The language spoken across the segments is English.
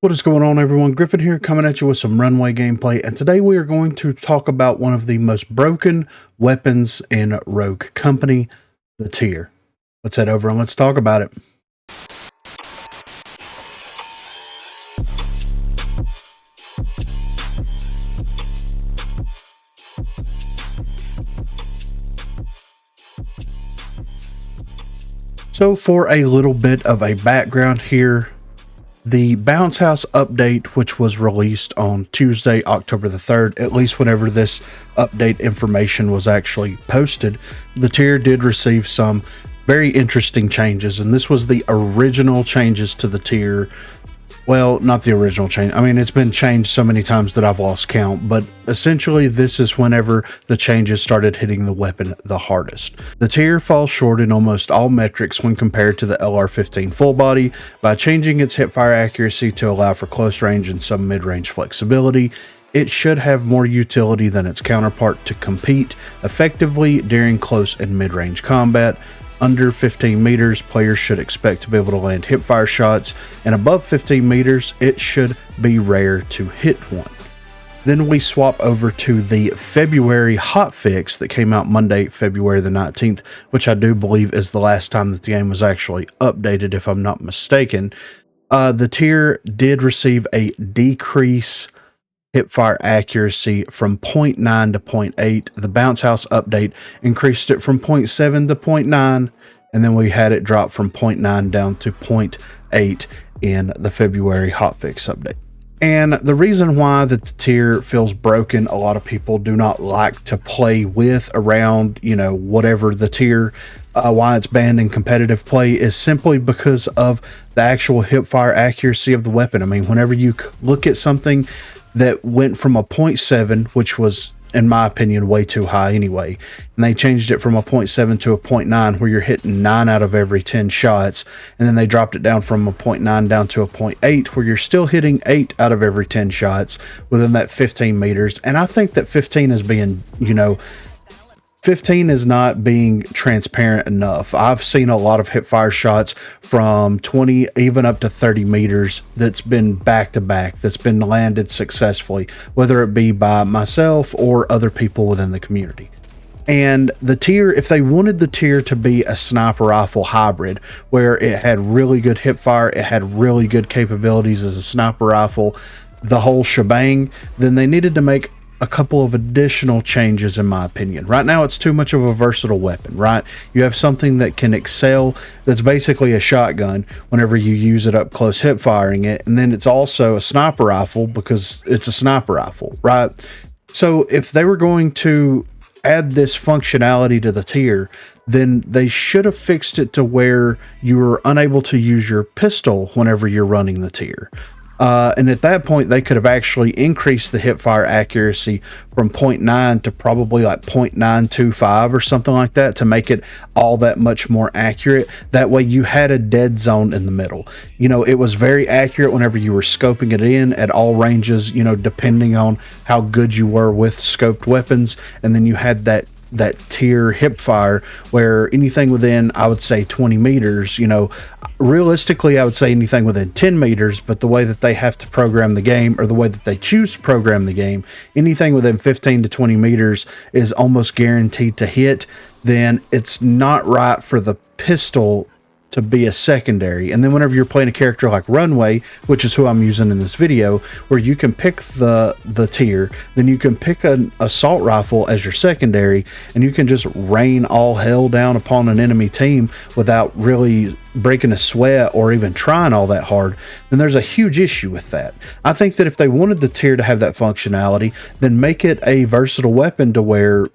What is going on, everyone? Griffin here, coming at you with some runway gameplay, and today we are going to talk about one of the most broken weapons in Rogue Company, the tier. Let's head over and let's talk about it. So for a little bit of a background here, the Bounce House update, which was released on Tuesday, October the 3rd, at least whenever this update information was actually posted, the tier did receive some very interesting changes, and this was the original changes to the tier. Well, not the original change. I mean, it's been changed so many times that I've lost count, but essentially this is whenever the changes started hitting the weapon the hardest. The tier falls short in almost all metrics when compared to the LR-15 full body by changing its hipfire accuracy to allow for close range and some mid-range flexibility. It should have more utility than its counterpart to compete effectively during close and mid-range combat. Under 15 meters, players should expect to be able to land hipfire shots, and above 15 meters, it should be rare to hit one. Then we swap over to the February hotfix that came out Monday, February the 19th, which I do believe is the last time that the game was actually updated, if I'm not mistaken. The tier did receive a decrease hipfire accuracy from 0.9 to 0.8. The Bounce House update increased it from 0.7 to 0.9, and then we had it drop from 0.9 down to 0.8 in the February hotfix update. And the reason why that the tier feels broken, a lot of people do not like to play with around, whatever the tier, why it's banned in competitive play, is simply because of the actual hipfire accuracy of the weapon. I mean, whenever you look at something that went from a 0.7, which was, in my opinion, way too high anyway, and they changed it from a 0.7 to a 0.9, where you're hitting 9 out of every 10 shots, and then they dropped it down from a 0.9 down to a 0.8, where you're still hitting 8 out of every 10 shots within that 15 meters. And I think that 15 is being, 15 is not being transparent enough. I've seen a lot of hipfire shots from 20, even up to 30 meters that's been back-to-back, that's been landed successfully, whether it be by myself or other people within the community. And the tier, if they wanted the tier to be a sniper rifle hybrid, where it had really good hipfire, it had really good capabilities as a sniper rifle, the whole shebang, then they needed to make a couple of additional changes, in my opinion. Right now, it's too much of a versatile weapon, right? You have something that can excel, that's basically a shotgun whenever you use it up close hip firing it, and then it's also a sniper rifle because it's a sniper rifle, right? So if they were going to add this functionality to the tier, then they should have fixed it to where you were unable to use your pistol whenever you're running the tier. And at that point, they could have actually increased the hipfire accuracy from 0.9 to probably like 0.925 or something like that to make it all that much more accurate. That way you had a dead zone in the middle. It was very accurate whenever you were scoping it in at all ranges, depending on how good you were with scoped weapons. And then you had that tier hipfire where anything within, I would say, 20 meters, realistically, I would say anything within 10 meters, but the way that they have to program the game, or the way that they choose to program the game, anything within 15 to 20 meters is almost guaranteed to hit. Then it's not right for the pistol to be a secondary. And then whenever you're playing a character like Runway, which is who I'm using in this video, where you can pick the tier, then you can pick an assault rifle as your secondary, and you can just rain all hell down upon an enemy team without really breaking a sweat or even trying all that hard, then there's a huge issue with that. I think that if they wanted the tier to have that functionality, then make it a versatile weapon to where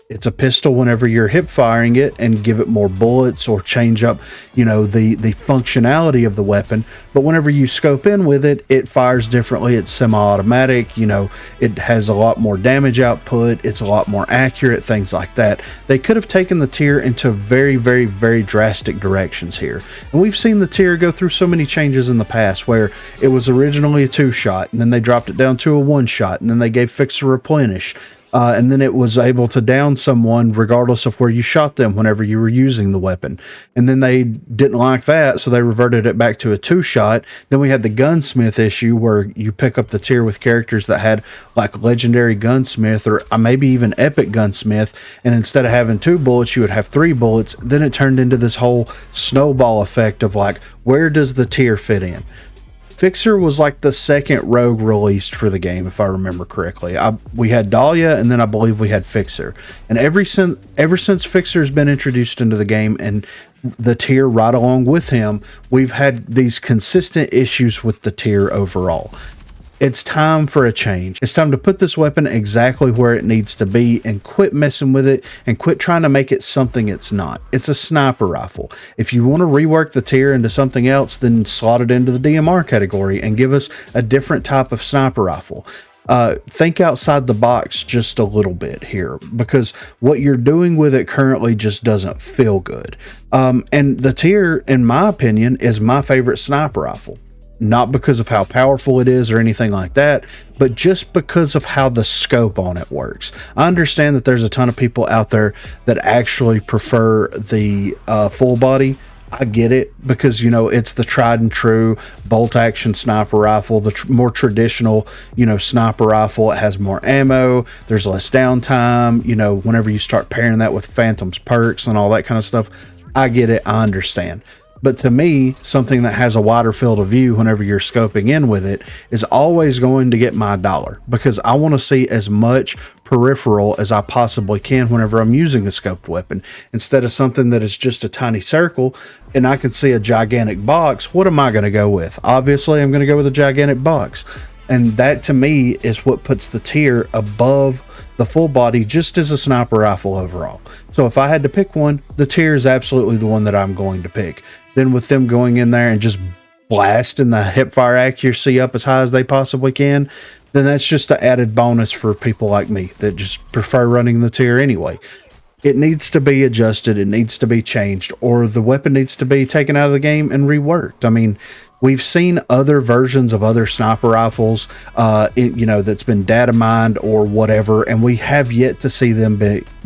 it's a pistol whenever you're hip firing it, and give it more bullets, or change up, the functionality of the weapon. But whenever you scope in with it, it fires differently. It's semi-automatic, it has a lot more damage output. It's a lot more accurate, things like that. They could have taken the tier into very, very, very drastic directions here. And we've seen the tier go through so many changes in the past, where it was originally a 2-shot, and then they dropped it down to a 1-shot, and then they gave fix to replenish. and then it was able to down someone regardless of where you shot them whenever you were using the weapon. And then they didn't like that, so they reverted it back to a 2-shot. Then we had the gunsmith issue where you pick up the tier with characters that had like legendary gunsmith or maybe even epic gunsmith, and instead of having 2 bullets, you would have 3 bullets. Then it turned into this whole snowball effect of like, where does the tier fit in? Fixer was like the second rogue released for the game, if I remember correctly. We had Dahlia, and then I believe we had Fixer. And ever since Fixer's been introduced into the game and the tier right along with him, we've had these consistent issues with the tier overall. It's time for a change. It's time to put this weapon exactly where it needs to be and quit messing with it and quit trying to make it something it's not. It's a sniper rifle. If you want to rework the tier into something else, then slot it into the DMR category and give us a different type of sniper rifle. Think outside the box just a little bit here, because what you're doing with it currently just doesn't feel good. And the tier, in my opinion, is my favorite sniper rifle. Not because of how powerful it is or anything like that, but just because of how the scope on it works. I understand that there's a ton of people out there that actually prefer the full body. I get it, because it's the tried and true bolt action sniper rifle, the more traditional sniper rifle. It has more ammo, there's less downtime, whenever you start pairing that with Phantom's perks and all that kind of stuff. I get it, I understand. But to me, something that has a wider field of view whenever you're scoping in with it is always going to get my dollar, because I want to see as much peripheral as I possibly can whenever I'm using a scoped weapon. Instead of something that is just a tiny circle and I can see a gigantic box, what am I going to go with? Obviously, I'm going to go with a gigantic box. And that to me is what puts the tier above the full body just as a sniper rifle overall. So if I had to pick one, the tier is absolutely the one that I'm going to pick. Then with them going in there and just blasting the hipfire accuracy up as high as they possibly can, then that's just an added bonus for people like me that just prefer running the tier anyway. It needs to be adjusted, it needs to be changed, or the weapon needs to be taken out of the game and reworked. I mean, we've seen other versions of other sniper rifles, that's been data mined or whatever, and we have yet to see them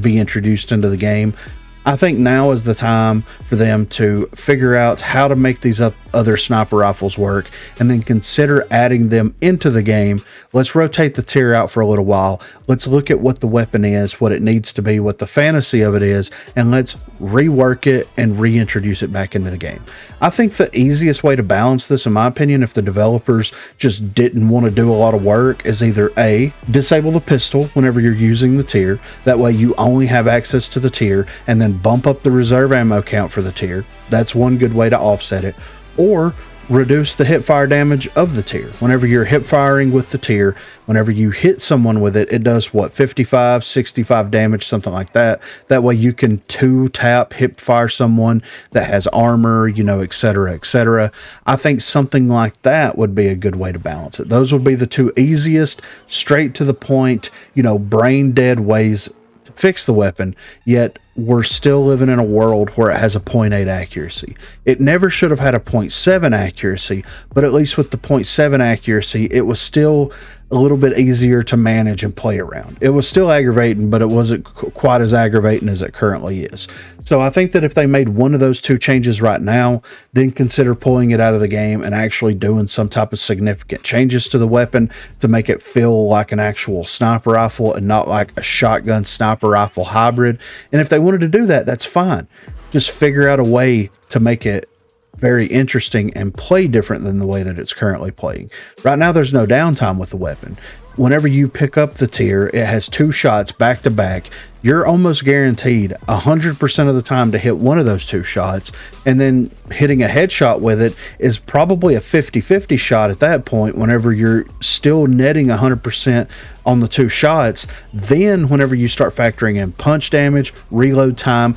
be introduced into the game. I think now is the time for them to figure out how to make these other sniper rifles work and then consider adding them into the game. Let's rotate the tier out for a little while. Let's look at what the weapon is, what it needs to be, what the fantasy of it is, and let's rework it and reintroduce it back into the game. I think the easiest way to balance this, in my opinion, if the developers just didn't want to do a lot of work, is either A, disable the pistol whenever you're using the tier. That way you only have access to the tier, and then bump up the reserve ammo count for the tier. That's one good way to offset it. Or reduce the hip fire damage of the tier. Whenever you're hip firing with the tier, whenever you hit someone with it, it does what, 55, 65 damage, something like that. That way you can 2-tap hip fire someone that has armor, etc., etc. I think something like that would be a good way to balance it. Those would be the two easiest, straight to the point, brain dead ways to fix the weapon, yet we're still living in a world where it has a 0.8 accuracy. It never should have had a 0.7 accuracy, but at least with the 0.7 accuracy, it was still a little bit easier to manage and play around. It was still aggravating, but it wasn't quite as aggravating as it currently is. So I think that if they made one of those two changes right now, then consider pulling it out of the game and actually doing some type of significant changes to the weapon to make it feel like an actual sniper rifle and not like a shotgun sniper rifle hybrid. And if they wanted to do that, that's fine. Just figure out a way to make it very interesting and play different than the way that it's currently playing. Right now, there's no downtime with the weapon. Whenever you pick up the tier, it has 2 shots back to back. You're almost guaranteed 100% of the time to hit one of those 2 shots, and then hitting a headshot with it is probably a 50-50 shot at that point. Whenever you're still netting 100% on the 2 shots, then whenever you start factoring in punch damage, reload time,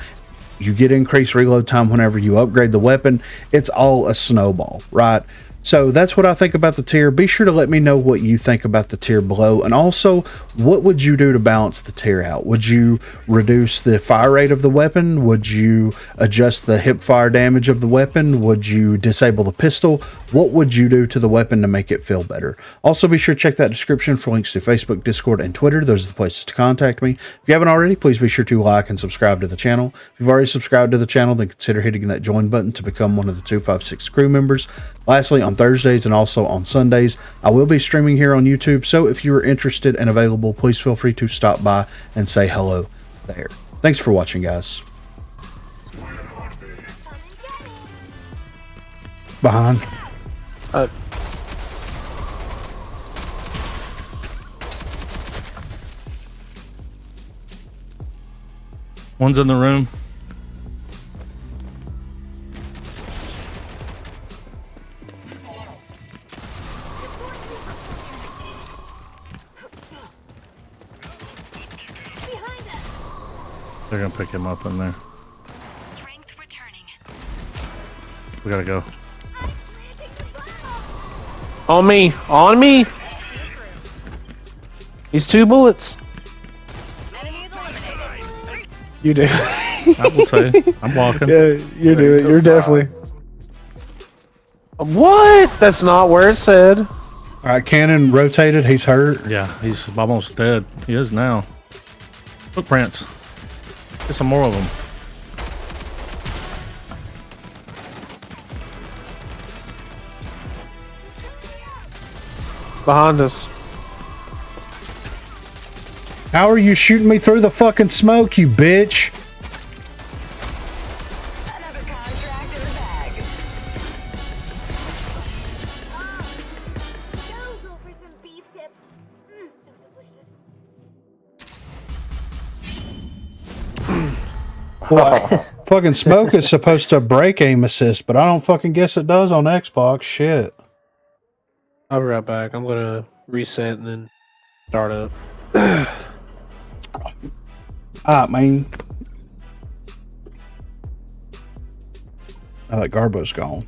you get increased reload time whenever you upgrade the weapon. It's all a snowball, right? So that's what I think about the tier. Be sure to let me know what you think about the tier below. And also, what would you do to balance the tier out? Would you reduce the fire rate of the weapon? Would you adjust the hip fire damage of the weapon? Would you disable the pistol? What would you do to the weapon to make it feel better? Also, be sure to check that description for links to Facebook, Discord, and Twitter. Those are the places to contact me. If you haven't already, please be sure to like and subscribe to the channel. If you've already subscribed to the channel, then consider hitting that join button to become one of the 256 crew members. Lastly, on Thursdays and also on Sundays, I will be streaming here on YouTube, so if you are interested and available, please feel free to stop by and say hello there. Thanks for watching, guys. Behind. One's in the room. They're gonna pick him up in there. Strength returning. We gotta go. On me! On me! He's 2 bullets. You do. I will say, I'm walking. Yeah, you do it. You're definitely. What? That's not where it said. All right, cannon rotated. He's hurt. Yeah, he's almost dead. He is now. Footprints. Get some more of them. Behind us. How are you shooting me through the fucking smoke, you bitch? Another contract in the bag. Go for some beef tips. So delicious. Well, fucking smoke is supposed to break aim assist, but I don't fucking guess it does on Xbox. Shit. I'll be right back. I'm gonna reset and then start up. I mean, that Garbo's gone.